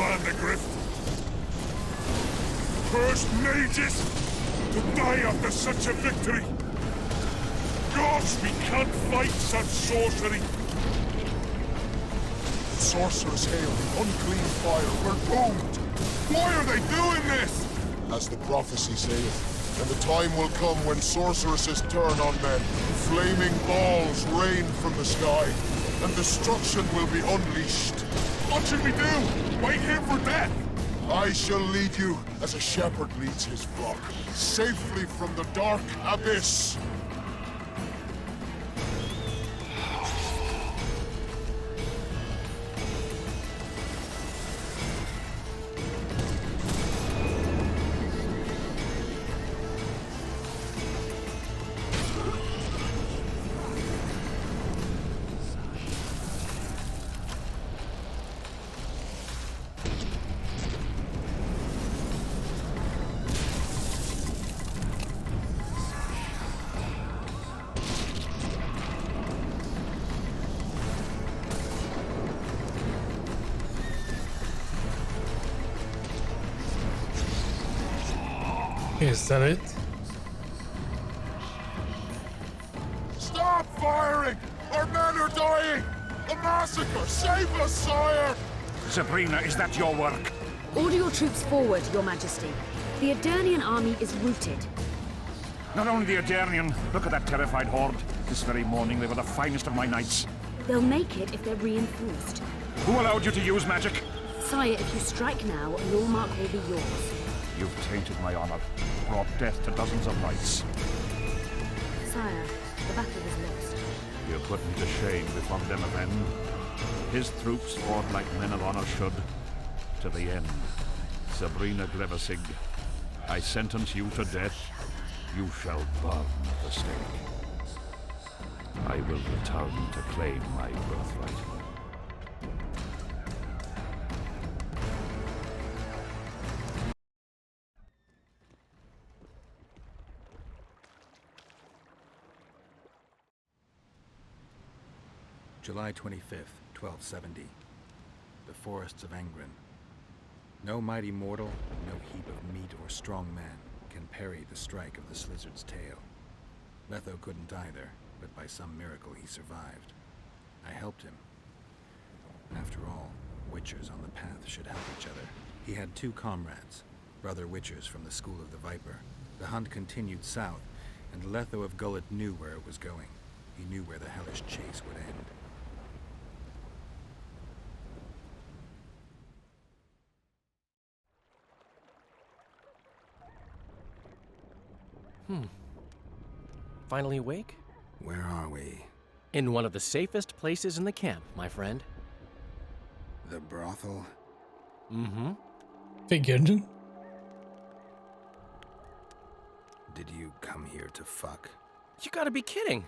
plan the grift. First mages to die after such a victory. Gods, we can't fight such sorcery. Sorceress hail the unclean fire. We're doomed. Why are they doing this? As the prophecy saith, and the time will come when sorceresses turn on men. Flaming balls rain from the sky, and destruction will be unleashed. What should we do? Wait here for death? I shall lead you as a shepherd leads his flock, safely from the dark abyss. Is that it? Stop firing! Our men are dying! A massacre! Save us, sire! Sabrina, is that your work? Order your troops forward, Your Majesty. The Aedirnian army is routed. Not only the Aedirnian, look at that terrified horde. This very morning they were the finest of my knights. They'll make it if they're reinforced. Who allowed you to use magic? Sire, if you strike now, Lormark will be yours. You've tainted my honor, brought death to dozens of knights. Sire, the battle was lost. You put me to shame before them of end. His troops fought like men of honor should, to the end. Sabrina Glevissig, I sentence you to death. You shall burn at the stake. I will return to claim my birthright. July 25th, 1270. The forests of Angren. No mighty mortal, no heap of meat or strong man can parry the strike of the Slizzard's tail. Letho couldn't either, but by some miracle he survived. I helped him. After all, Witchers on the path should help each other. He had two comrades, brother Witchers from the School of the Viper. The hunt continued south, and Letho of Gullet knew where it was going. He knew where the hellish chase would end. Finally awake? Where are we? In one of the safest places in the camp, my friend. The brothel? Mm-hmm. Figured. Did you come here to fuck? You gotta be kidding.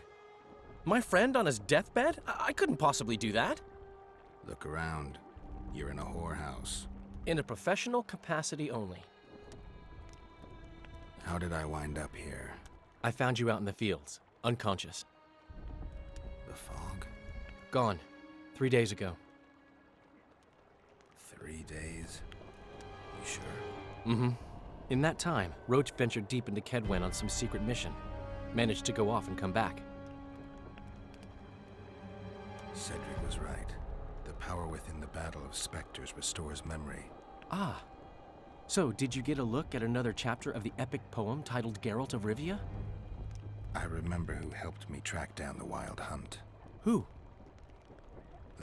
My friend on his deathbed? I couldn't possibly do that. Look around. You're in a whorehouse. In a professional capacity only. How did I wind up here? I found you out in the fields, unconscious. The fog? Gone. 3 days ago. 3 days? You sure? Mm-hmm. In that time, Roach ventured deep into Kedwen on some secret mission. Managed to go off and come back. Cedric was right. The power within the Battle of Spectres restores memory. Ah. So, did you get a look at another chapter of the epic poem titled Geralt of Rivia? I remember who helped me track down the Wild Hunt. Who?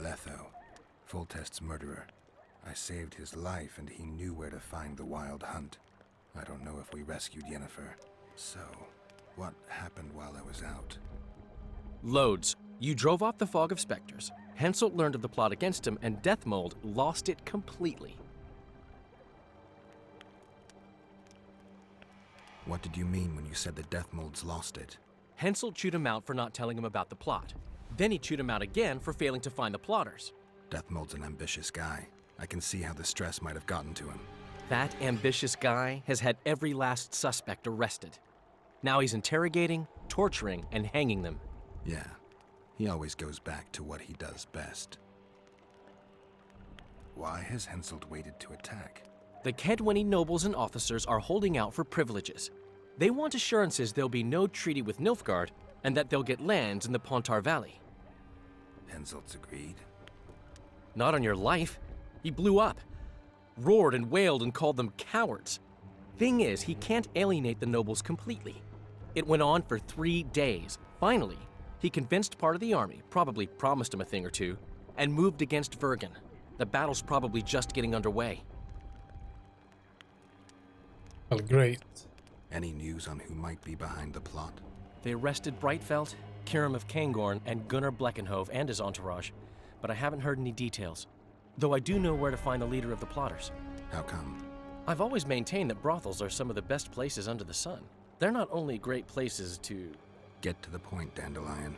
Letho, Foltest's murderer. I saved his life and he knew where to find the Wild Hunt. I don't know if we rescued Yennefer. So, what happened while I was out? Loads. You drove off the Fog of Spectres. Henselt learned of the plot against him, and Deathmold lost it completely. What did you mean when you said the Deathmolds lost it? Henselt chewed him out for not telling him about the plot. Then he chewed him out again for failing to find the plotters. Deathmold's an ambitious guy. I can see how the stress might have gotten to him. That ambitious guy has had every last suspect arrested. Now he's interrogating, torturing, and hanging them. Yeah, he always goes back to what he does best. Why has Henselt waited to attack? The Kaedweni nobles and officers are holding out for privileges. They want assurances there'll be no treaty with Nilfgaard, and that they'll get lands in the Pontar Valley. Henselt's agreed. Not on your life. He blew up. Roared and wailed and called them cowards. Thing is, he can't alienate the nobles completely. It went on for 3 days. Finally, he convinced part of the army, probably promised him a thing or two, and moved against Vergen. The battle's probably just getting underway. Well, great. Any news on who might be behind the plot? They arrested Breitfeld, Kirim of Cairngorm, and Gunnar Bleckenhove and his entourage, but I haven't heard any details. Though I do know where to find the leader of the plotters. How come? I've always maintained that brothels are some of the best places under the sun. They're not only great places to... Get to the point, Dandelion.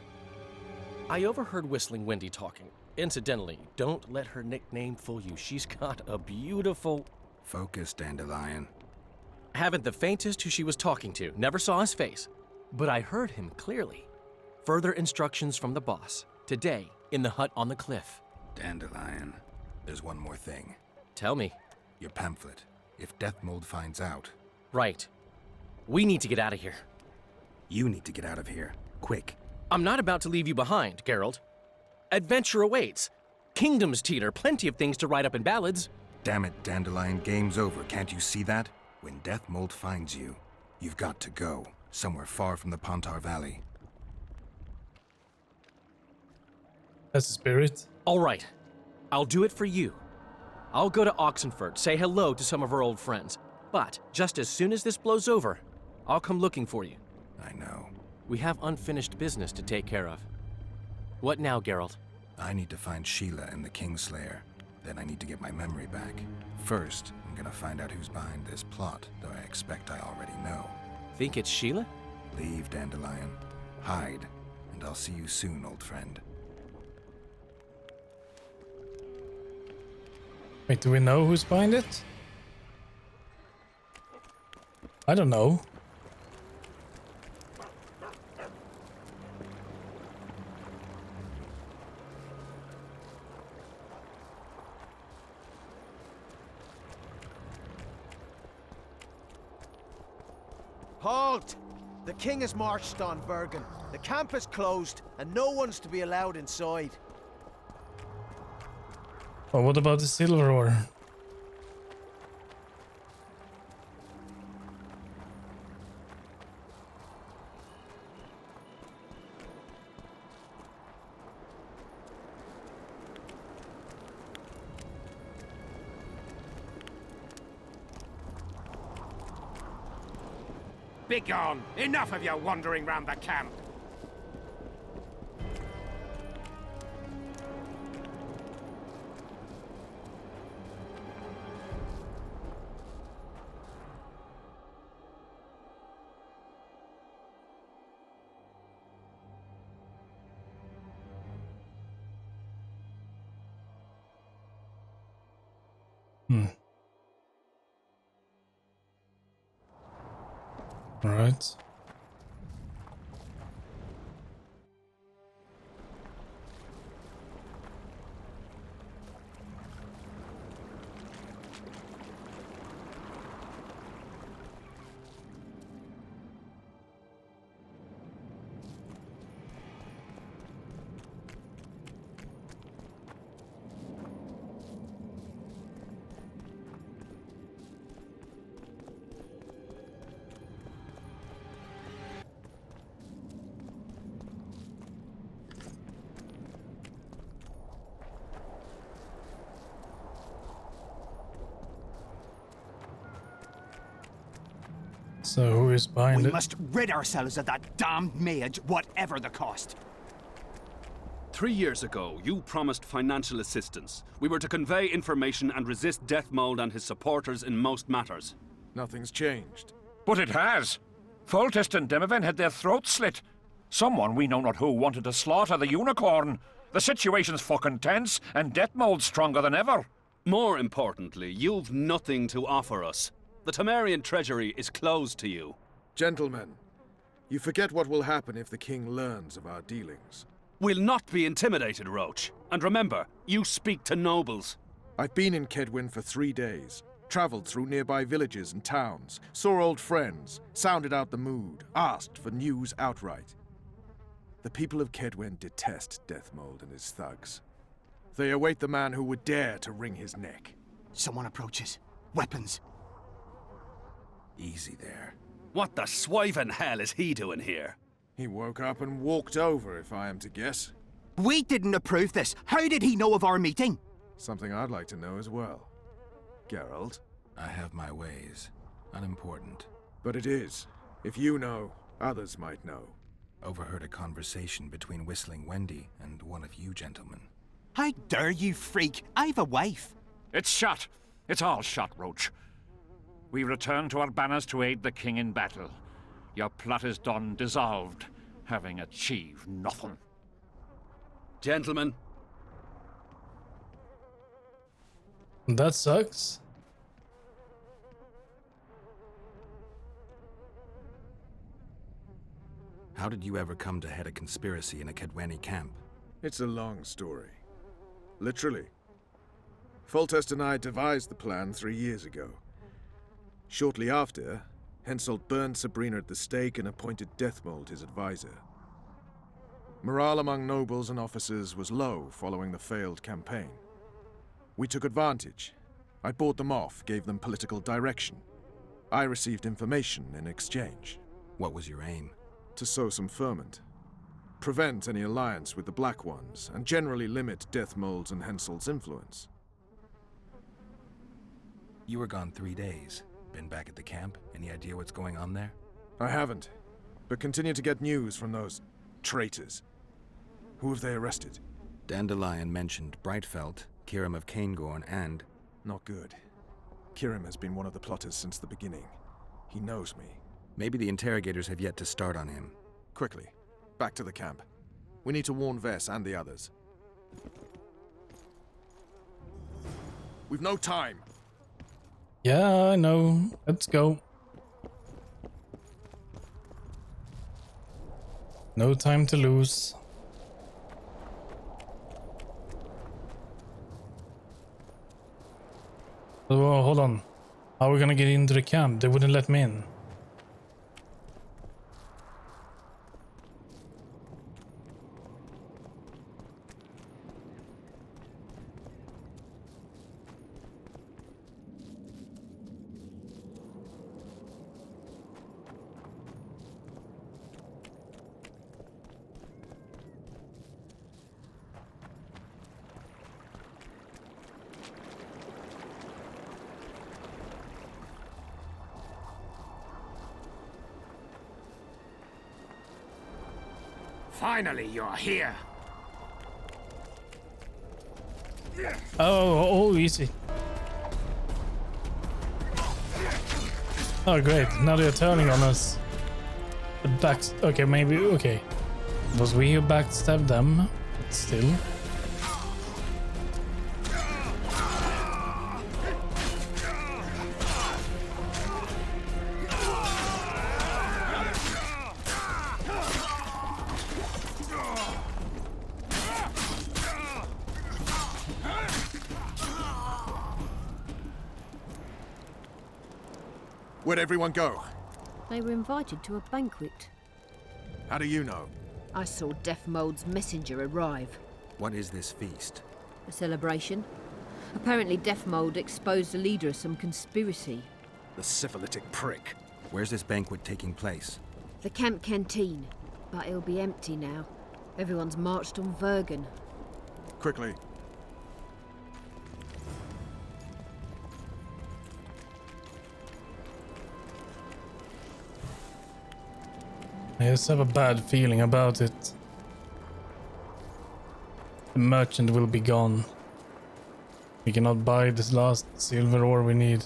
I overheard Whistling Wendy talking. Incidentally, don't let her nickname fool you. She's got a beautiful... Focus, Dandelion. Haven't the faintest who she was talking to. Never saw his face. But I heard him clearly. Further instructions from the boss. Today, in the hut on the cliff. Dandelion, there's one more thing. Tell me. Your pamphlet. If Deathmold finds out... Right. We need to get out of here. You need to get out of here. Quick. I'm not about to leave you behind, Geralt. Adventure awaits. Kingdoms teeter, plenty of things to write up in ballads. Damn it, Dandelion, game's over. Can't you see that? When Deathmold finds you, you've got to go. Somewhere far from the Pontar Valley. That's the spirit. All right. I'll do it for you. I'll go to Oxenfurt, say hello to some of our old friends. But just as soon as this blows over, I'll come looking for you. I know. We have unfinished business to take care of. What now, Geralt? I need to find Sheila and the Kingslayer. Then I need to get my memory back. First, I'm gonna find out who's behind this plot, though I expect I already know. Think it's Sheila? Leave, Dandelion. Hide, and I'll see you soon, old friend. Wait, do we know who's behind it? I don't know. Halt! The king has marched on Bergen. The camp is closed, and no one's to be allowed inside. But what about the silver ore? Begone! Enough of your wandering round the camp! All right. So who is behind We it? must rid ourselves of that damned mage, whatever the cost. 3 years ago, you promised financial assistance. We were to convey information and resist Deathmold and his supporters in most matters. Nothing's changed. But it has. Foltest and Demoven had their throats slit. Someone, we know not who, wanted to slaughter the unicorn. The situation's fucking tense, and Deathmold's stronger than ever. More importantly, you've nothing to offer us. The Temerian treasury is closed to you. Gentlemen, you forget what will happen if the king learns of our dealings. We'll not be intimidated, Roach. And remember, you speak to nobles. I've been in Kedwin for 3 days, traveled through nearby villages and towns, saw old friends, sounded out the mood, asked for news outright. The people of Kedwin detest Deathmold and his thugs. They await the man who would dare to wring his neck. Someone approaches. Weapons. Easy there. What the swiving hell is he doing here? He woke up and walked over, if I am to guess. We didn't approve this. How did he know of our meeting? Something I'd like to know as well. Geralt? I have my ways. Unimportant. But it is. If you know, others might know. Overheard a conversation between Whistling Wendy and one of you gentlemen. How dare you, freak? I've a wife. It's shot. It's all shot, Roach. We return to our banners to aid the king in battle. Your plot is done, dissolved, having achieved nothing. Gentlemen, That sucks. how did you ever come to head a conspiracy in a Kedweni camp? It's a long story. Literally. Foltest and I devised the plan 3 years ago. Shortly after, Henselt burned Sabrina at the stake and appointed Deathmold his advisor. Morale among nobles and officers was low following the failed campaign. We took advantage. I bought them off, gave them political direction. I received information in exchange. What was your aim? To sow some ferment. Prevent any alliance with the Black Ones, and generally limit Deathmold's and Henselt's influence. You were gone 3 days. Been back at the camp? Any idea what's going on there? I haven't, but continue to get news from those traitors. Who have they arrested? Dandelion mentioned Brightfelt, Kirim of Caingorn, and... Not good. Kirim has been one of the plotters since the beginning. He knows me. Maybe the interrogators have yet to start on him. Quickly, back to the camp. We need to warn Vess and the others. We've no time. Yeah, I know. Let's go. No time to lose. Oh, hold on. How are we gonna get into the camp? They wouldn't let me in. Finally, you're here. Oh, easy. Oh, great. Now they're turning on us. The backs. Okay, maybe. Okay. It was we who backstabbed them, but still. Where'd everyone go? They were invited to a banquet. How do you know? I saw Deathmold's messenger arrive. What is this feast? A celebration. Apparently Deathmold exposed the leader of some conspiracy. The syphilitic prick. Where's this banquet taking place? The camp canteen. But it'll be empty now. Everyone's marched on Vergen. Quickly. I just have a bad feeling about it. The merchant will be gone. We cannot buy this last silver ore we need.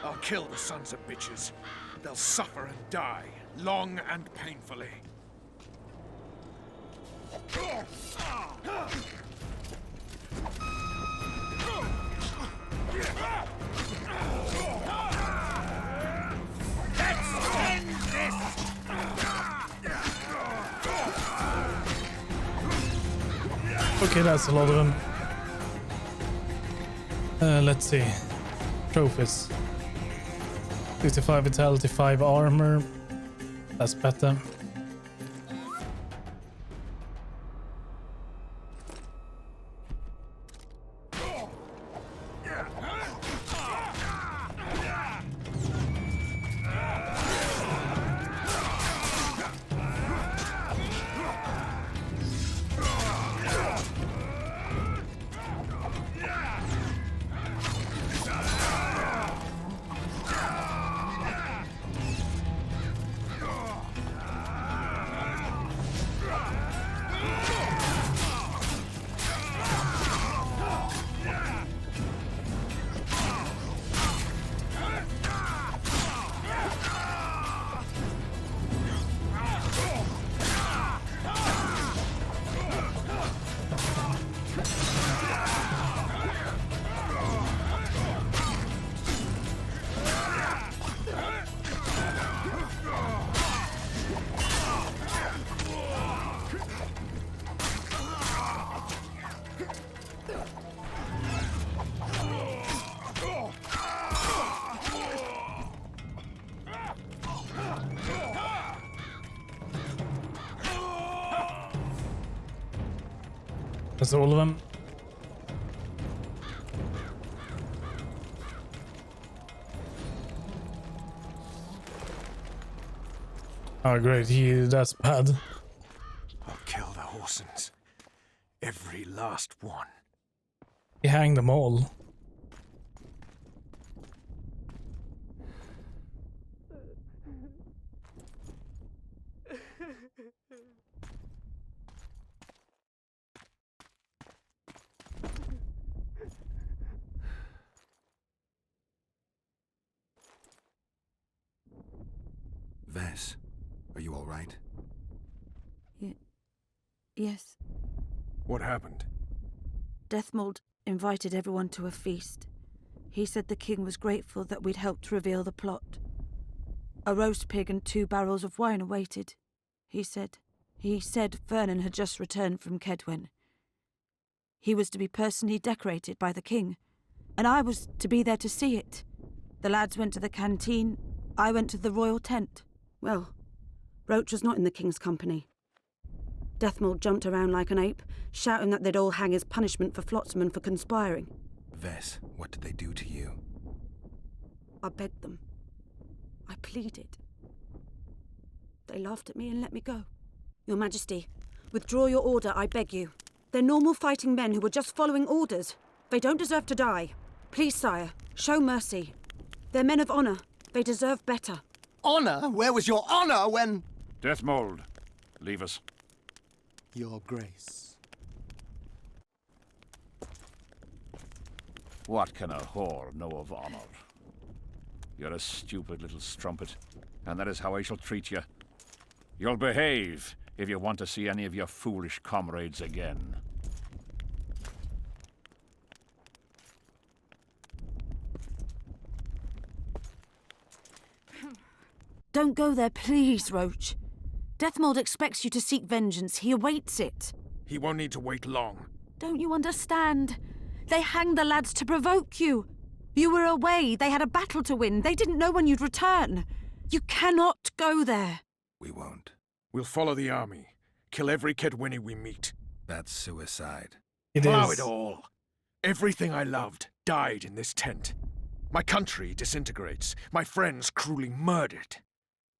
I'll kill the sons of bitches. They'll suffer and die, long and painfully. Okay, that's a lot of them. Let's see. Trophies. 65 vitality, 5 armor. That's better. That's all of them. Oh great, that's bad. I'll kill the Horsens. Every last one. He hanged them all. Ves, are you all right? Yes. What happened? Deathmold invited everyone to a feast. He said the king was grateful that we'd helped reveal the plot. A roast pig and 2 barrels of wine awaited, he said. He said Vernon had just returned from Kedwen. He was to be personally decorated by the king, and I was to be there to see it. The lads went to the canteen, I went to the royal tent. Well, Roach was not in the king's company. Deathmold jumped around like an ape, shouting that they'd all hang his punishment for Flotsam for conspiring. Ves, what did they do to you? I begged them. I pleaded. They laughed at me and let me go. Your Majesty, withdraw your order, I beg you. They're normal fighting men who were just following orders. They don't deserve to die. Please, sire, show mercy. They're men of honor. They deserve better. Honor? Where was your honor when... Deathmold, leave us. Your Grace. What can a whore know of honor? You're a stupid little strumpet, and that is how I shall treat you. You'll behave if you want to see any of your foolish comrades again. Don't go there, please, Roach. Deathmold expects you to seek vengeance. He awaits it. He won't need to wait long. Don't you understand? They hanged the lads to provoke you. You were away. They had a battle to win. They didn't know when you'd return. You cannot go there. We won't. We'll follow the army. Kill every Kedwini we meet. That's suicide. Plow it all. Everything I loved died in this tent. My country disintegrates. My friends cruelly murdered.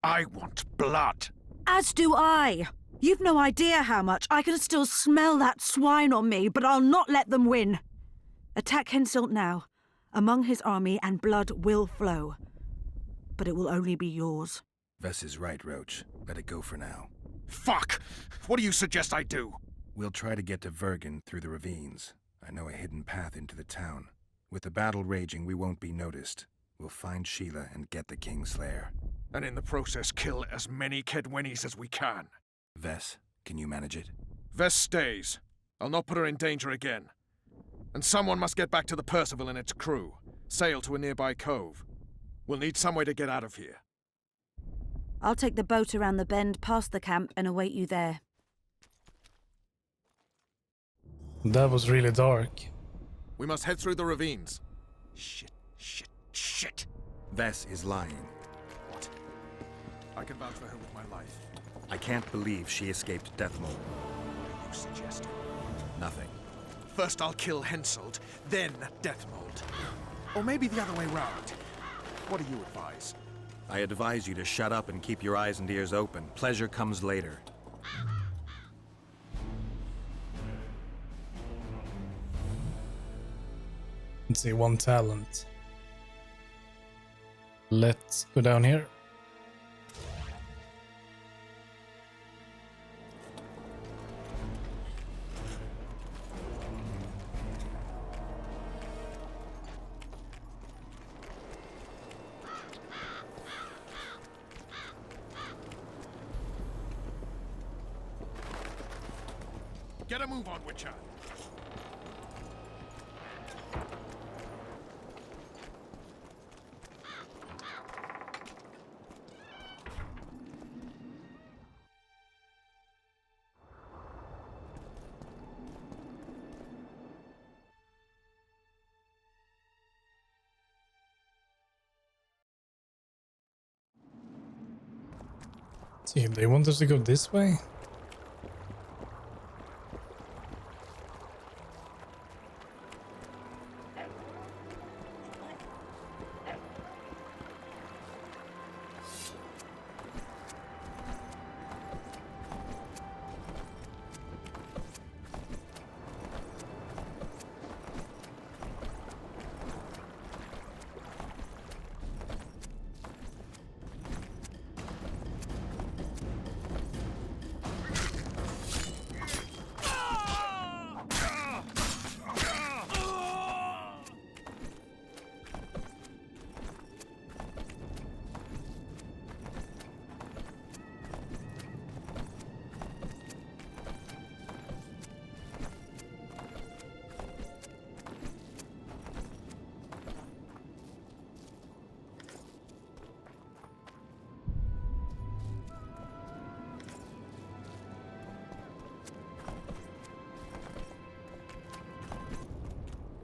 I want blood. As do I. You've no idea how much. I can still smell that swine on me, but I'll not let them win. Attack Henselt now, among his army, and blood will flow. But it will only be yours. Ves is right, Roach. Let it go for now. Fuck! What do you suggest I do? We'll try to get to Vergen through the ravines. I know a hidden path into the town. With the battle raging, we won't be noticed. We'll find Sheila and get the Kingslayer. And in the process kill as many Kedwenis as we can. Ves, can you manage it? Ves stays. I'll not put her in danger again. And someone must get back to the Percival and its crew. Sail to a nearby cove. We'll need some way to get out of here. I'll take the boat around the bend past the camp and await you there. That was really dark. We must head through the ravines. Shit. Vess is lying. What? I can vouch for her with my life. I can't believe she escaped Deathmold. What are you suggesting? Nothing. First I'll kill Henselt, then Deathmold. Or maybe the other way round. What do you advise? I advise you to shut up and keep your eyes and ears open. Pleasure comes later. Let's see, one talent. Let's go down here. Get a move on, Witcher. See, they want us to go this way?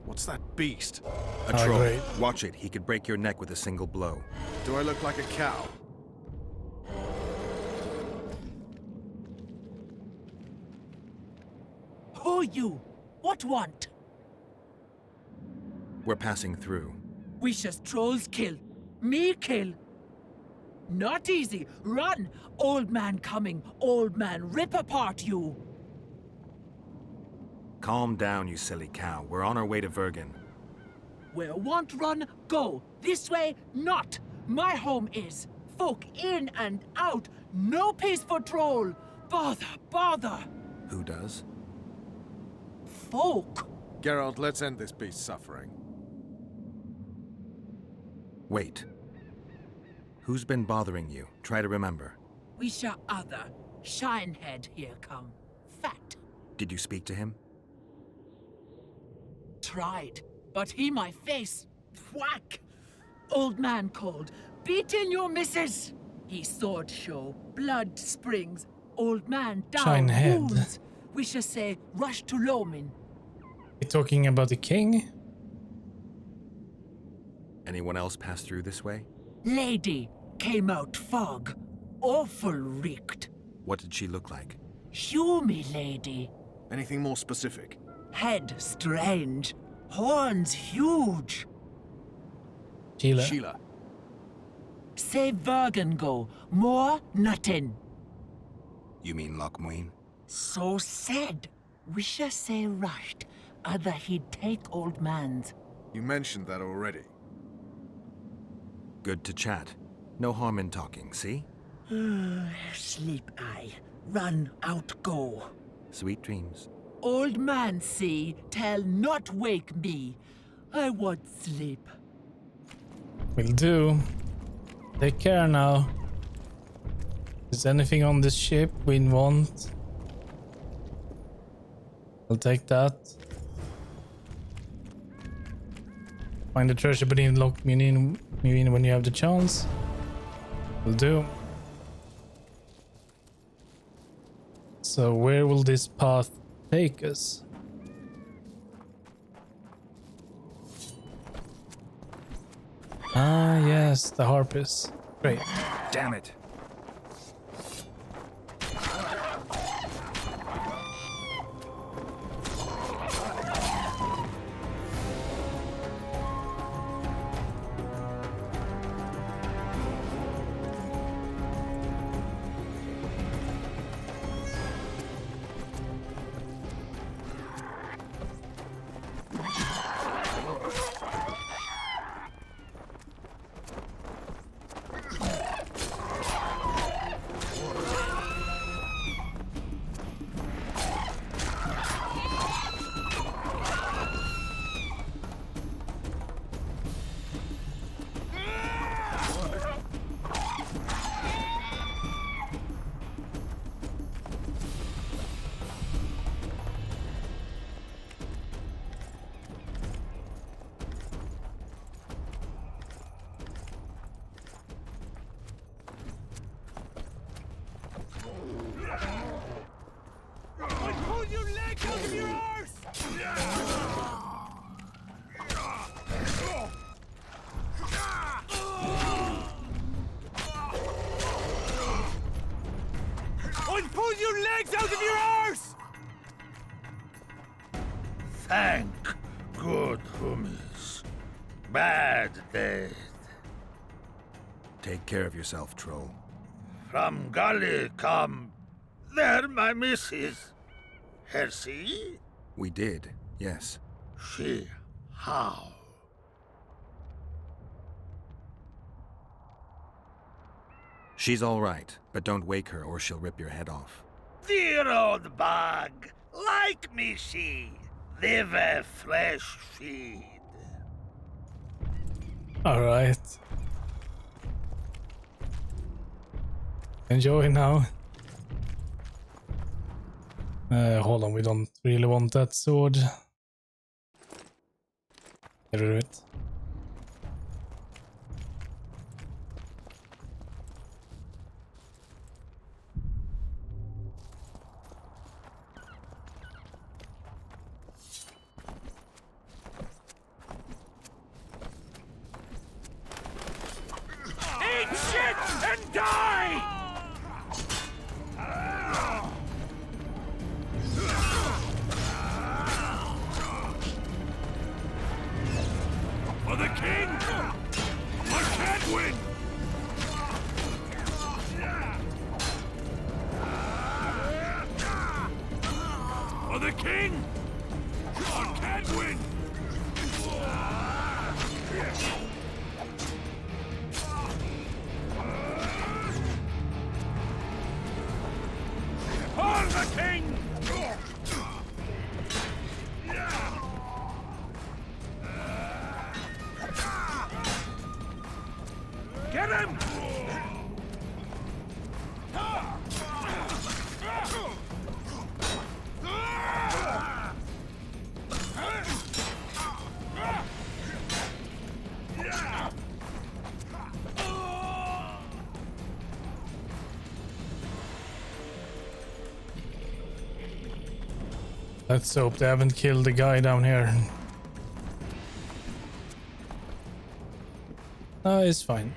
What's that beast? A troll. Great. Watch it. He could break your neck with a single blow. Do I look like a cow? Who you? What want? We're passing through. Wishes trolls kill. Me kill. Not easy. Run! Old man coming. Old man rip apart you. Calm down, you silly cow. We're on our way to Vergen. Where want run, go. This way, not. My home is. Folk in and out. No peace for troll. Bother. Who does? Folk. Geralt, let's end this beast's suffering. Wait. Who's been bothering you? Try to remember. Wisha other. Shinehead here come. Fat. Did you speak to him? Tried, but he my face. Whack! Old man called. Beat in your missus. He sword show. Blood springs. Old man down. Shinehead. Wounds. We shall say rush to Lomin. You talking about the king? Anyone else pass through this way? Lady came out fog. Awful reeked. What did she look like? Humy lady. Anything more specific? Head strange. Horns huge. Sheila. Say Vergen go. More nothing. You mean Lochmuin? So said. Wisha say rushed. Other he'd take old man's. You mentioned that already. Good to chat. No harm in talking, see? Sleep I. Run out go. Sweet dreams. Old man see, tell not wake me. I want sleep. Will do. Take care now. Is anything on this ship we want? I'll take that. Find the treasure, but even lock me in when you have the chance. Will do. So where will this path take us? Ah, yes, the harpies. Great. Damn it. Pull your legs out of your arse! Thank good hummus. Bad death. Take care of yourself, troll. From Gully come. There, my missus. Hersey? We did, yes. She how? She's all right, but don't wake her or she'll rip your head off. Dear old bug, like me she, live a flesh feed. All right. Enjoy now. Hold on, we don't really want that sword. Get rid of it. Eat shit and die! For the king! I can't win! For the king! I can't win! For the king! Get him! Let's hope they haven't killed the guy down here. It's fine.